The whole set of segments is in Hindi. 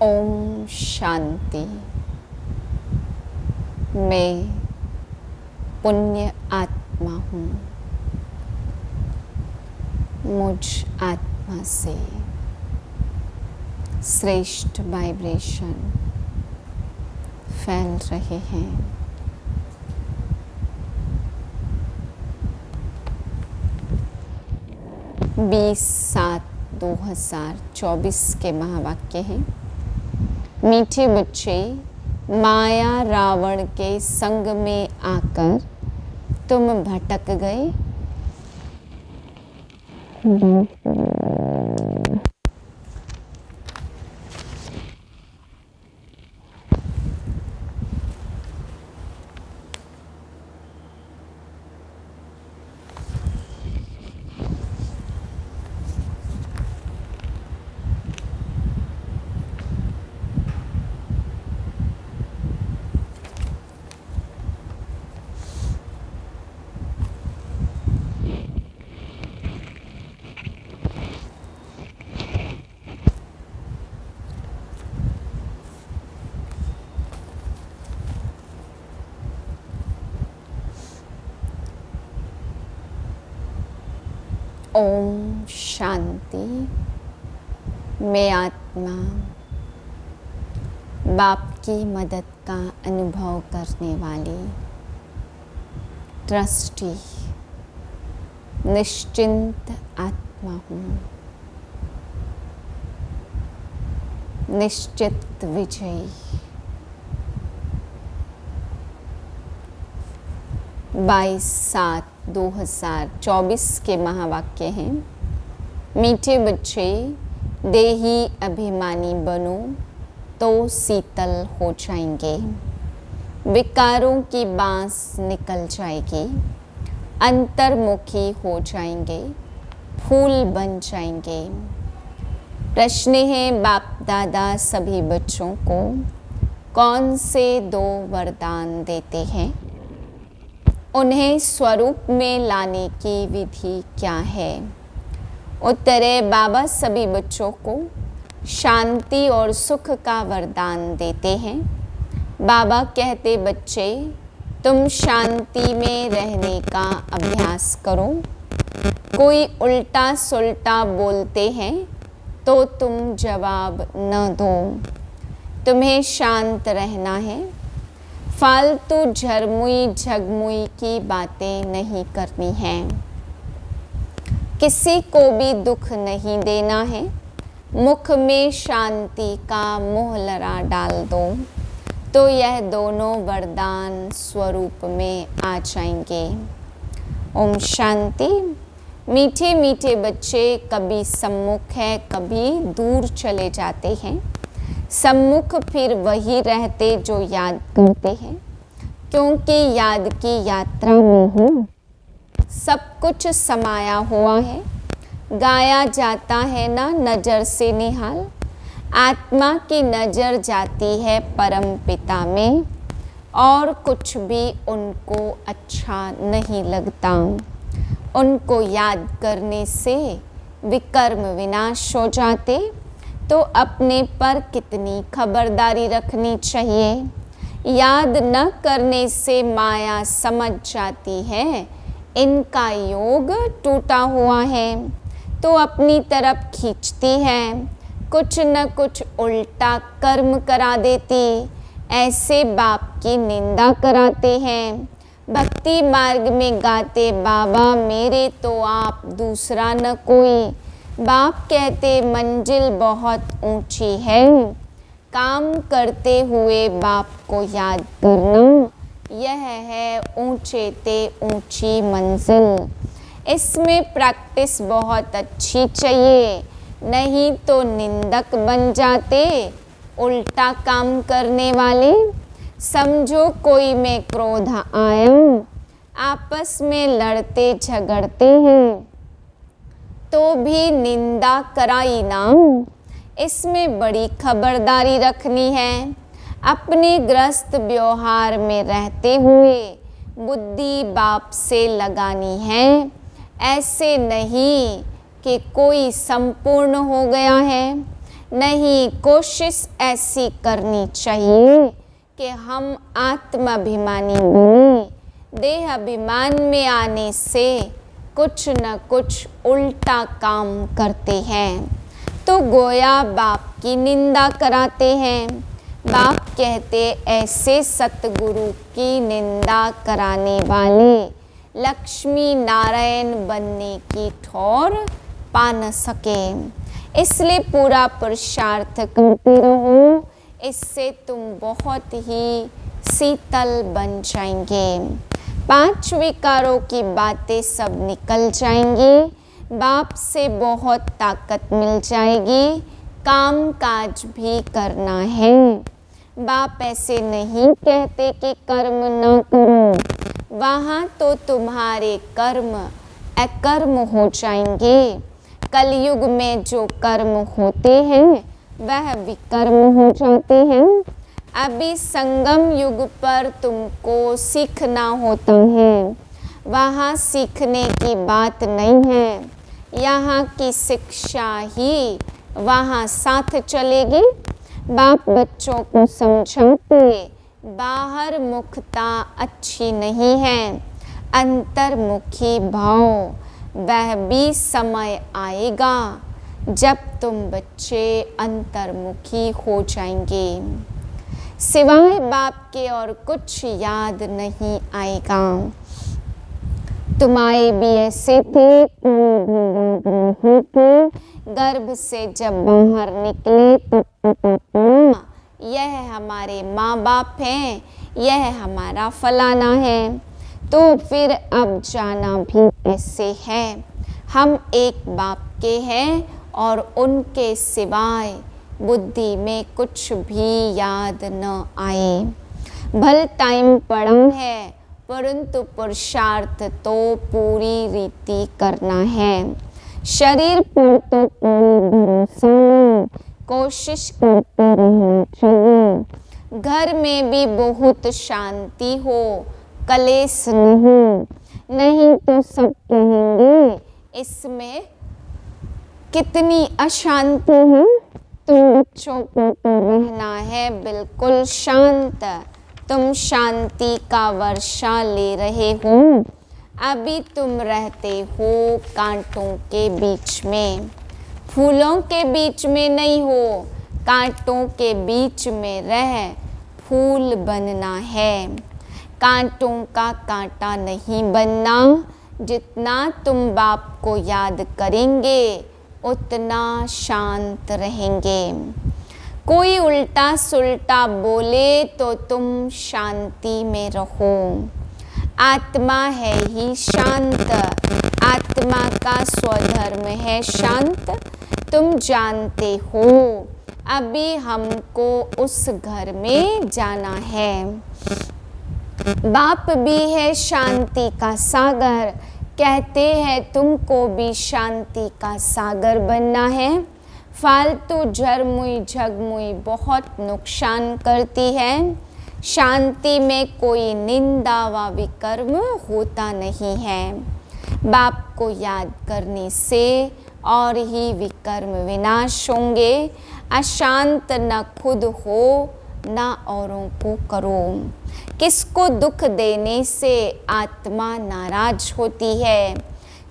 ओम शांति। मैं पुण्य आत्मा हूँ। मुझ आत्मा से श्रेष्ठ वाइब्रेशन फैल रहे हैं। बीस 7/2024 के महावाक्य हैं। मीठे बच्चे, माया रावण के संग में आकर तुम भटक गए। ओम शांति। मैं आत्मा बाप की मदद का अनुभव करने वाली ट्रस्टी निश्चिंत आत्मा हूँ। निश्चित विजयी। 22/7/2024 के महावाक्य हैं। मीठे बच्चे, देही अभिमानी बनो तो शीतल हो जाएंगे। विकारों की बांस निकल जाएगी। अंतर्मुखी हो जाएंगे। फूल बन जाएंगे। प्रश्न है, बाप दादा सभी बच्चों को कौन से 2 वरदान देते हैं? उन्हें स्वरूप में लाने की विधि क्या है? उत्तर है, बाबा सभी बच्चों को शांति और सुख का वरदान देते हैं। बाबा कहते, बच्चे तुम शांति में रहने का अभ्यास करो। कोई उल्टा सुल्टा बोलते हैं तो तुम जवाब न दो। तुम्हें शांत रहना है। फालतू झरमुई झगमुई की बातें नहीं करनी है। किसी को भी दुख नहीं देना है। मुख में शांति का मोहलरा डाल दो तो यह दोनों वरदान स्वरूप में आ जाएंगे। ओम शांति। मीठे मीठे बच्चे कभी सम्मुख है, कभी दूर चले जाते हैं। सम्मुख फिर वही रहते जो याद करते हैं, क्योंकि याद की यात्रा में ही सब कुछ समाया हुआ है। गाया जाता है ना, नजर से निहाल। आत्मा की नजर जाती है परम पिता में और कुछ भी उनको अच्छा नहीं लगता। उनको याद करने से विकर्म विनाश हो जाते। तो अपने पर कितनी खबरदारी रखनी चाहिए। याद न करने से माया समझ जाती है इनका योग टूटा हुआ है, तो अपनी तरफ खींचती है। कुछ न कुछ उल्टा कर्म करा देती। ऐसे बाप की निंदा कराते हैं। भक्ति मार्ग में गाते, बाबा मेरे तो आप, दूसरा न कोई। बाप कहते, मंजिल बहुत ऊंची है। काम करते हुए बाप को याद करना, यह है ऊंचे ते ऊंची मंजिल। इसमें प्रैक्टिस बहुत अच्छी चाहिए, नहीं तो निंदक बन जाते, उल्टा काम करने वाले। समझो कोई में क्रोध आया, आपस में लड़ते झगड़ते हैं तो भी निंदा कराई ना। इसमें बड़ी खबरदारी रखनी है। अपने ग्रस्त व्यवहार में रहते हुए बुद्धि बाप से लगानी है। ऐसे नहीं कि कोई संपूर्ण हो गया है। नहीं, कोशिश ऐसी करनी चाहिए कि हम आत्माभिमानी बने। देह अभिमान में आने से कुछ न कुछ उल्टा काम करते हैं, तो गोया बाप की निंदा कराते हैं। बाप कहते ऐसे सतगुरु की निंदा कराने वाले लक्ष्मी नारायण बनने की ठौर पा न सके, इसलिए पूरा पुरुषार्थ करते रहो। इससे तुम बहुत ही शीतल बन जाएंगे। 5 विकारों की बातें सब निकल जाएंगी। बाप से बहुत ताकत मिल जाएगी। काम काज भी करना है। बाप ऐसे नहीं कहते कि कर्म ना करो, वहाँ तो तुम्हारे कर्म अकर्म हो जाएंगे। कलयुग में जो कर्म होते हैं वह विकर्म हो जाते हैं। अभी संगम युग पर तुमको सीखना होता है, वहाँ सीखने की बात नहीं है। यहाँ की शिक्षा ही वहाँ साथ चलेगी। बाप बच्चों को समझाते बाहर मुखता अच्छी नहीं है, अंतर्मुखी भाव। वह भी समय आएगा जब तुम बच्चे अंतर्मुखी हो जाएंगे, सिवाय बाप के और कुछ याद नहीं आएगा। तुम आए भी ऐसे थे, गर्भ से जब बाहर निकले तो यह हमारे माँ बाप हैं, यह हमारा फलाना है, तो फिर अब जाना भी ऐसे है। हम एक बाप के हैं और उनके सिवाय बुद्धि में कुछ भी याद न आए। भल टाइम पड़ा है, परंतु पुरुषार्थ तो पूरी रीति करना है। शरीर पर तो कोई भरोसा नहीं, कोशिश करते रहना चाहिए। घर में भी बहुत शांति हो, कलेश नहीं तो सब कहेंगे इसमें कितनी अशांति है। तुम बच्चों को तो रहना है बिल्कुल शांत। तुम शांति का वर्षा ले रहे हो। अभी तुम रहते हो कांटों के बीच में, फूलों के बीच में नहीं हो। कांटों के बीच में रह फूल बनना है। कांटों का कांटा नहीं बनना। जितना तुम बाप को याद करेंगे उतना शांत रहेंगे। कोई उल्टा सुल्टा बोले तो तुम शांति में रहो। आत्मा है ही शांत, आत्मा का स्वधर्म है शांत। तुम जानते हो अभी हमको उस घर में जाना है। बाप भी है शांति का सागर, कहते हैं तुमको भी शांति का सागर बनना है। फालतू झरमुई झगमुई बहुत नुकसान करती है। शांति में कोई निंदा व विकर्म होता नहीं है। बाप को याद करने से और ही विकर्म विनाश होंगे। अशांत न खुद हो न औरों को करो। किसको दुख देने से आत्मा नाराज होती है।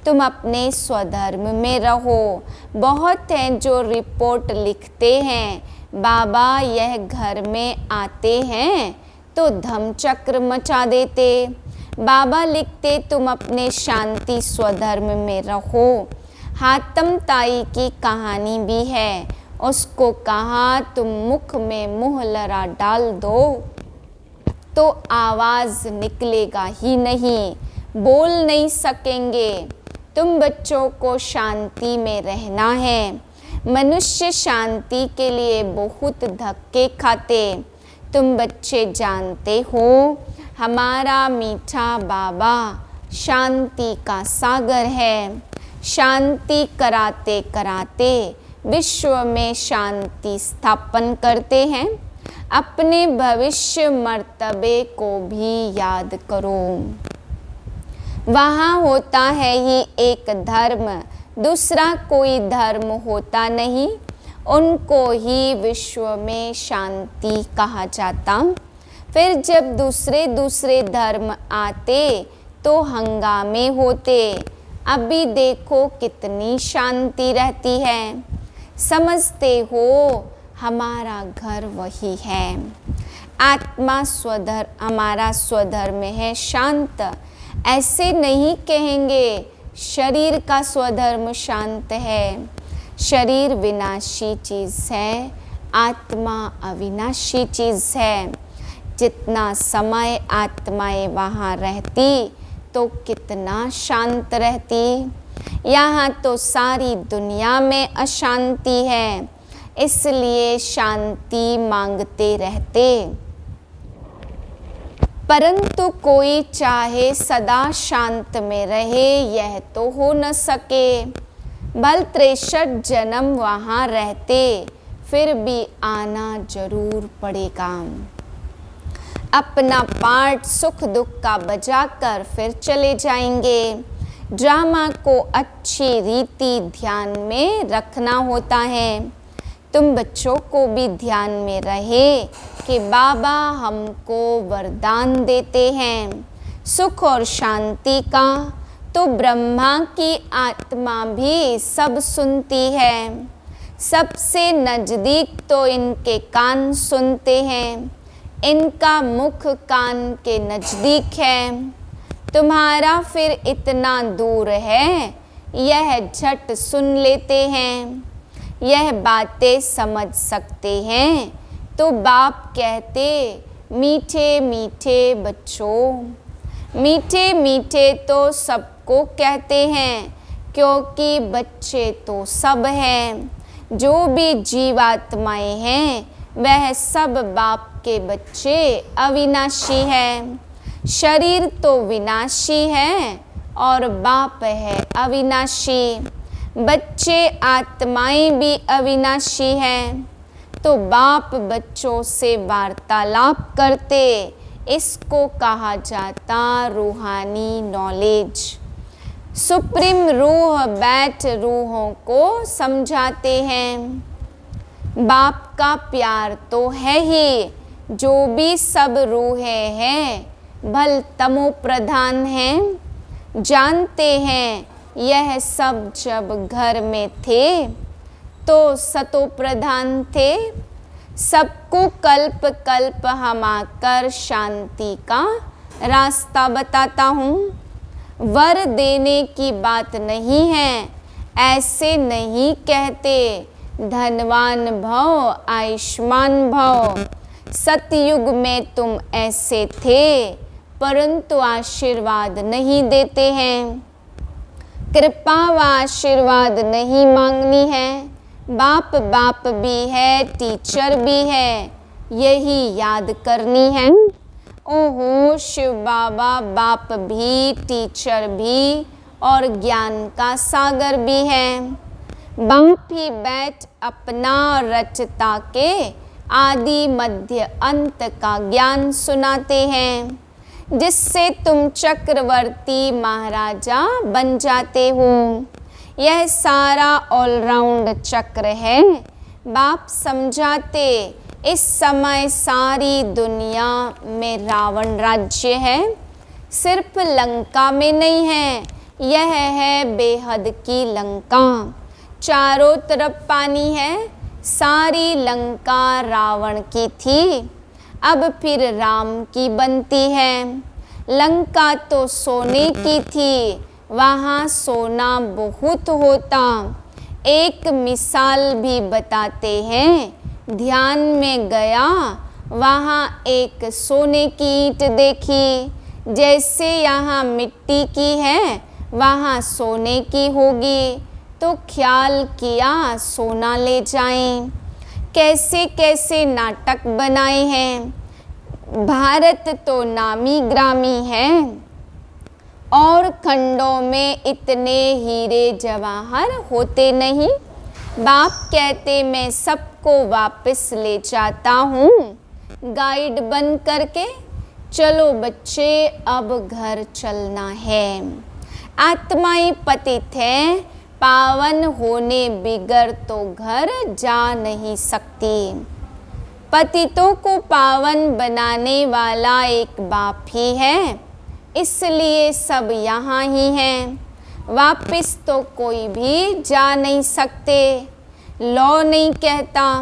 तुम अपने स्वधर्म में रहो। बहुत हैं जो रिपोर्ट लिखते हैं, बाबा यह घर में आते हैं तो धमचक्र मचा देते। बाबा लिखते तुम अपने शांति स्वधर्म में रहो। हातम ताई की कहानी भी है, उसको कहा तुम मुख में मुहलरा डाल दो तो आवाज़ निकलेगा ही नहीं, बोल नहीं सकेंगे। तुम बच्चों को शांति में रहना है। मनुष्य शांति के लिए बहुत धक्के खाते। तुम बच्चे जानते हो हमारा मीठा बाबा शांति का सागर है। शांति कराते कराते विश्व में शांति स्थापन करते हैं। अपने भविष्य मर्तबे को भी याद करो। वहाँ होता है ही एक धर्म, दूसरा कोई धर्म होता नहीं। उनको ही विश्व में शांति कहा जाता। फिर जब दूसरे दूसरे धर्म आते तो हंगामे होते। अभी देखो कितनी शांति रहती है। समझते हो हमारा घर वही है। आत्मा स्वधर्म, हमारा स्वधर्म है शांत। ऐसे नहीं कहेंगे शरीर का स्वधर्म शांत है। शरीर विनाशी चीज़ है, आत्मा अविनाशी चीज़ है। जितना समय आत्माएं वहाँ रहती तो कितना शांत रहती। यहाँ तो सारी दुनिया में अशांति है, इसलिए शांति मांगते रहते। परंतु कोई चाहे सदा शांत में रहे यह तो हो न सके। बल 63 जन्म वहाँ रहते फिर भी आना जरूर पड़ेगा। अपना पार्ट सुख दुख का बजाकर फिर चले जाएंगे। ड्रामा को अच्छी रीति ध्यान में रखना होता है। तुम बच्चों को भी ध्यान में रहे कि बाबा हमको वरदान देते हैं सुख और शांति का, तो ब्रह्मा की आत्मा भी सब सुनती है। सबसे नज़दीक तो इनके कान सुनते हैं, इनका मुख कान के नज़दीक है। तुम्हारा फिर इतना दूर है, यह झट सुन लेते हैं, यह बातें समझ सकते हैं। तो बाप कहते मीठे मीठे बच्चों। मीठे मीठे तो सबको कहते हैं, क्योंकि बच्चे तो सब हैं। जो भी जीवात्माएं हैं वह सब बाप के बच्चे अविनाशी है। शरीर तो विनाशी है और बाप है अविनाशी। बच्चे आत्माएं भी अविनाशी हैं। तो बाप बच्चों से वार्तालाप करते, इसको कहा जाता रूहानी नॉलेज। सुप्रीम रूह बैठ रूहों को समझाते हैं। बाप का प्यार तो है ही। जो भी सब रूहें हैं भल तमो प्रधान हैं। जानते हैं यह सब जब घर में थे तो सतो प्रधान थे। सबको कल्प कल्प हम आकर शांति का रास्ता बताता हूँ। वर देने की बात नहीं है, ऐसे नहीं कहते धनवान भव आयुष्मान भव। सतयुग में तुम ऐसे थे, परंतु आशीर्वाद नहीं देते हैं। कृपा व आशीर्वाद नहीं मांगनी है। बाप बाप भी है, टीचर भी है, यही याद करनी है। ओहो शिव बाबा बाप भी, टीचर भी और ज्ञान का सागर भी है। बाप ही बैठ अपना रचता के आदि मध्य अंत का ज्ञान सुनाते हैं, जिससे तुम चक्रवर्ती महाराजा बन जाते हो। यह सारा ऑलराउंड चक्र है। बाप समझाते इस समय सारी दुनिया में रावण राज्य है। सिर्फ लंका में नहीं है, यह है बेहद की लंका। चारों तरफ पानी है। सारी लंका रावण की थी, अब फिर राम की बनती है। लंका तो सोने की थी, वहाँ सोना बहुत होता। एक मिसाल भी बताते हैं। ध्यान में गया, वहाँ एक सोने की ईंट देखी। जैसे यहाँ मिट्टी की है वहाँ सोने की होगी, तो ख्याल किया सोना ले जाएं। कैसे कैसे नाटक बनाए हैं। भारत तो नामी ग्रामी है और खंडों में इतने हीरे जवाहर होते नहीं। बाप कहते मैं सबको वापस ले जाता हूँ गाइड बन करके। चलो बच्चे अब घर चलना है। आत्माएं पतित हैं, पावन होने बिगर तो घर जा नहीं सकती। पतितों को पावन बनाने वाला एक बाप ही है, इसलिए सब यहाँ ही हैं। वापिस तो कोई भी जा नहीं सकते। लौ नहीं कहता।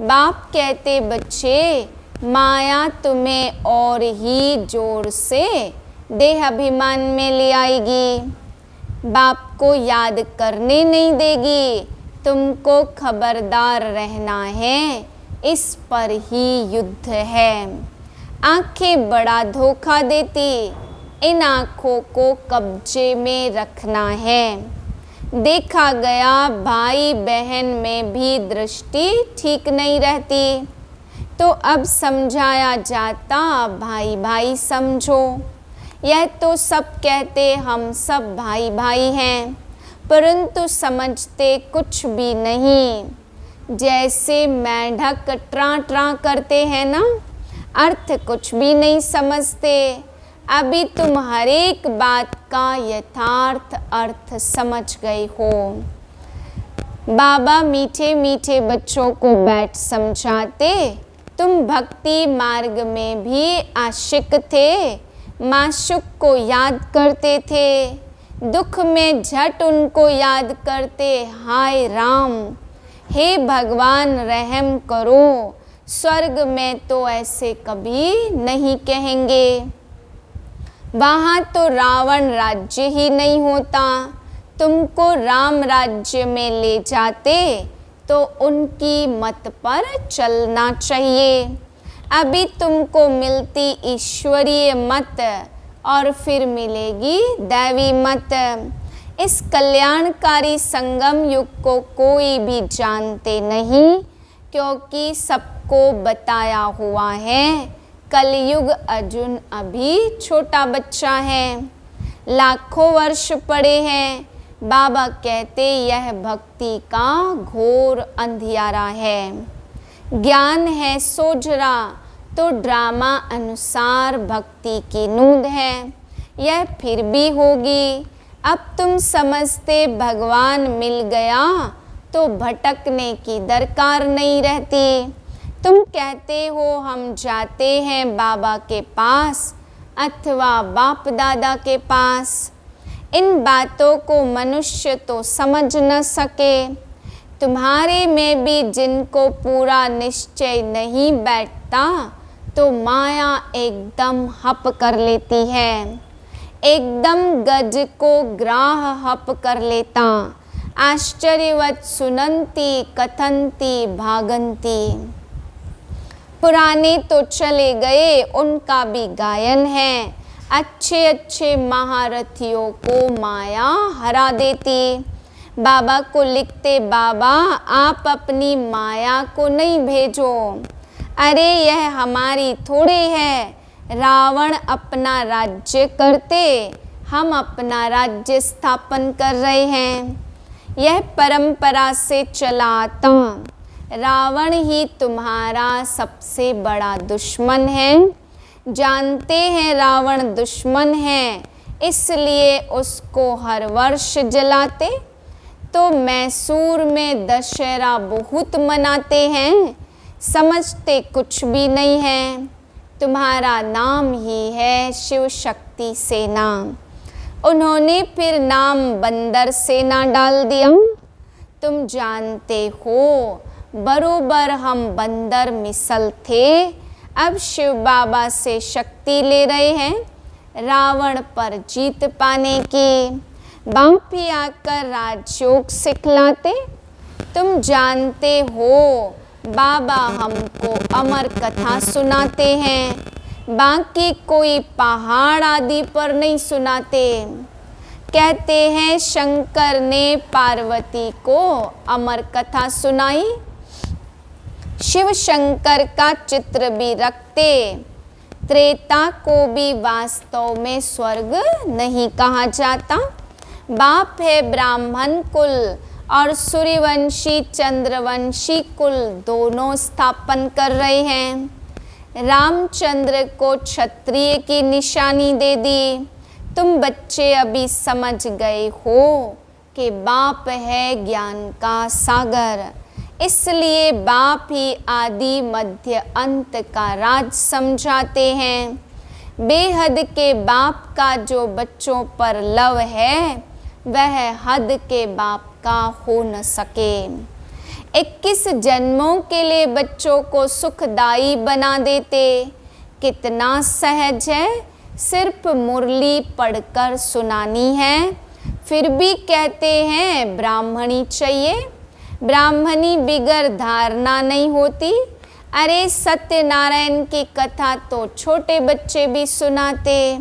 बाप कहते बच्चे, माया तुम्हें और ही जोर से देह अभिमान में ले आएगी। बाप को याद करने नहीं देगी। तुमको खबरदार रहना है, इस पर ही युद्ध है। आंखें बड़ा धोखा देती, इन आँखों को कब्जे में रखना है। देखा गया भाई बहन में भी दृष्टि ठीक नहीं रहती, तो अब समझाया जाता भाई भाई समझो। यह तो सब कहते हम सब भाई भाई हैं, परंतु समझते कुछ भी नहीं। जैसे मेंढक ट्रां ट्रां करते हैं ना, अर्थ कुछ भी नहीं समझते। अभी तुम हर एक बात का यथार्थ अर्थ समझ गए हो। बाबा मीठे मीठे बच्चों को बैठ समझाते, तुम भक्ति मार्ग में भी आशिक थे, माशुक को याद करते थे। दुख में झट उनको याद करते, हाय राम, हे भगवान रहम करो। स्वर्ग में तो ऐसे कभी नहीं कहेंगे। वहाँ तो रावण राज्य ही नहीं होता। तुमको राम राज्य में ले जाते तो उनकी मत पर चलना चाहिए। अभी तुमको मिलती ईश्वरीय मत और फिर मिलेगी दैवी मत। इस कल्याणकारी संगम युग को कोई भी जानते नहीं, क्योंकि सबको बताया हुआ है। कलयुग अर्जुन अभी छोटा बच्चा है, लाखों वर्ष पड़े हैं। बाबा कहते यह भक्ति का घोर अंधियारा है। ज्ञान है सोजरा तो ड्रामा अनुसार भक्ति की नूंद है, यह फिर भी होगी। अब तुम समझते भगवान मिल गया तो भटकने की दरकार नहीं रहती। तुम कहते हो हम जाते हैं बाबा के पास अथवा बाप दादा के पास। इन बातों को मनुष्य तो समझ न सके। तुम्हारे में भी जिनको पूरा निश्चय नहीं बैठता, तो माया एकदम हप कर लेती है। एकदम गज को ग्राह हप कर लेता। आश्चर्यवत सुनंती कथंती भागंती। पुराने तो चले गए, उनका भी गायन है। अच्छे अच्छे महारथियों को माया हरा देती। बाबा को लिखते, बाबा आप अपनी माया को नहीं भेजो। अरे यह हमारी थोड़े है। रावण अपना राज्य करते, हम अपना राज्य स्थापन कर रहे हैं। यह परंपरा से चला आता। रावण ही तुम्हारा सबसे बड़ा दुश्मन है। जानते हैं रावण दुश्मन है, इसलिए उसको हर वर्ष जलाते। तो मैसूर में दशहरा बहुत मनाते हैं, समझते कुछ भी नहीं है। तुम्हारा नाम ही है शिव शक्ति सेना। उन्होंने फिर नाम बंदर सेना डाल दिया। तुम जानते हो बरोबर हम बंदर मिसल थे। अब शिव बाबा से शक्ति ले रहे हैं रावण पर जीत पाने की। बाप ही आकर राजयोग सिखलाते। तुम जानते हो बाबा हमको अमर कथा सुनाते हैं, बाकी कोई पहाड़ आदि पर नहीं सुनाते। कहते हैं शंकर ने पार्वती को अमर कथा सुनाई। शिव शंकर का चित्र भी रखते। त्रेता को भी वास्तव में स्वर्ग नहीं कहा जाता। बाप है ब्राह्मण कुल और सूर्यवंशी चंद्रवंशी कुल दोनों स्थापन कर रहे हैं। रामचंद्र को क्षत्रिय की निशानी दे दी। तुम बच्चे अभी समझ गए हो कि बाप है ज्ञान का सागर, इसलिए बाप ही आदि मध्य अंत का राज समझाते हैं। बेहद के बाप का जो बच्चों पर लव है, वह हद के बाप का हो न सके। 21 जन्मों के लिए बच्चों को सुखदाई बना देते, कितना सहज है, सिर्फ मुरली पढ़कर सुनानी है। फिर भी कहते हैं ब्राह्मणी चाहिए, ब्राह्मणी बिगर धारणा नहीं होती। अरे सत्यनारायण की कथा तो छोटे बच्चे भी सुनाते,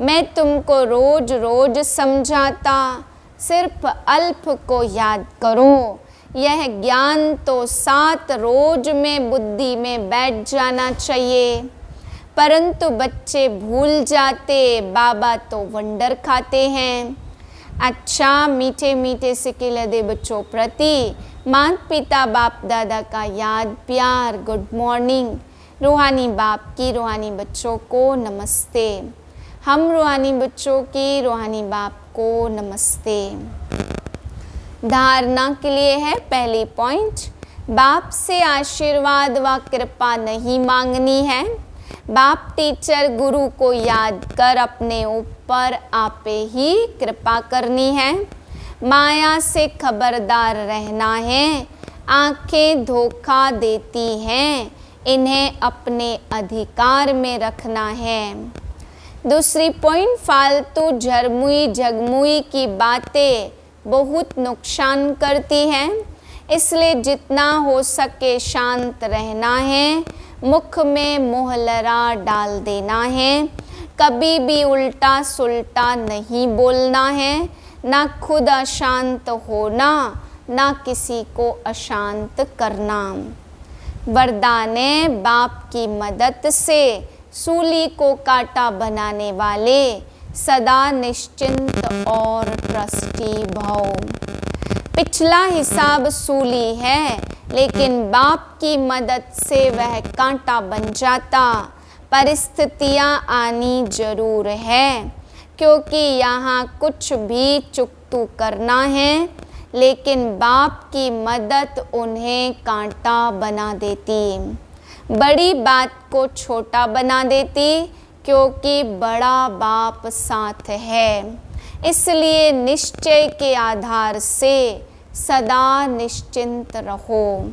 मैं तुमको रोज रोज समझाता, सिर्फ अल्प को याद करो। यह ज्ञान तो 7 रोज में बुद्धि में बैठ जाना चाहिए, परंतु बच्चे भूल जाते, बाबा तो वंडर खाते हैं। अच्छा, मीठे मीठे सिक्के लदे बच्चों प्रति माता पिता बाप दादा का याद प्यार, गुड मॉर्निंग। रूहानी बाप की रूहानी बच्चों को नमस्ते। हम रूहानी बच्चों की रूहानी बाप को नमस्ते। धारणा के लिए है पहली पॉइंट, बाप से आशीर्वाद व कृपा नहीं मांगनी है। बाप टीचर गुरु को याद कर अपने ऊपर आपे ही कृपा करनी है। माया से खबरदार रहना है, आंखें धोखा देती हैं, इन्हें अपने अधिकार में रखना है। दूसरी पॉइंट, फालतू झरमुई झगमुई की बातें बहुत नुकसान करती हैं, इसलिए जितना हो सके शांत रहना है। मुख में मोहलरा डाल देना है, कभी भी उल्टा सुल्टा नहीं बोलना है, ना खुद अशांत होना, ना किसी को अशांत करना। वरदान है, बाप की मदद से सूली को कांटा बनाने वाले सदा निश्चिंत और ट्रस्टी भव। पिछला हिसाब सूली है, लेकिन बाप की मदद से वह कांटा बन जाता। परिस्थितियां आनी जरूर है, क्योंकि यहाँ कुछ भी चुकतू करना है, लेकिन बाप की मदद उन्हें कांटा बना देती, बड़ी बात को छोटा बना देती, क्योंकि बड़ा बाप साथ है। इसलिए निश्चय के आधार से सदा निश्चिंत रहो।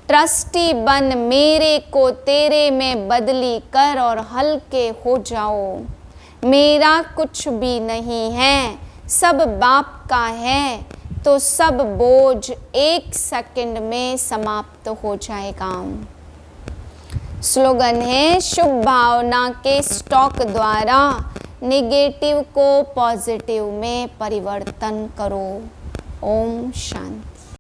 ट्रस्टी बन मेरे को तेरे में बदली कर और हल्के हो जाओ। मेरा कुछ भी नहीं है, सब बाप का है, तो सब बोझ 1 सेकंड में समाप्त हो जाएगा। स्लोगन है, शुभ भावना के स्टॉक द्वारा नेगेटिव को पॉजिटिव में परिवर्तन करो। ओम शांति।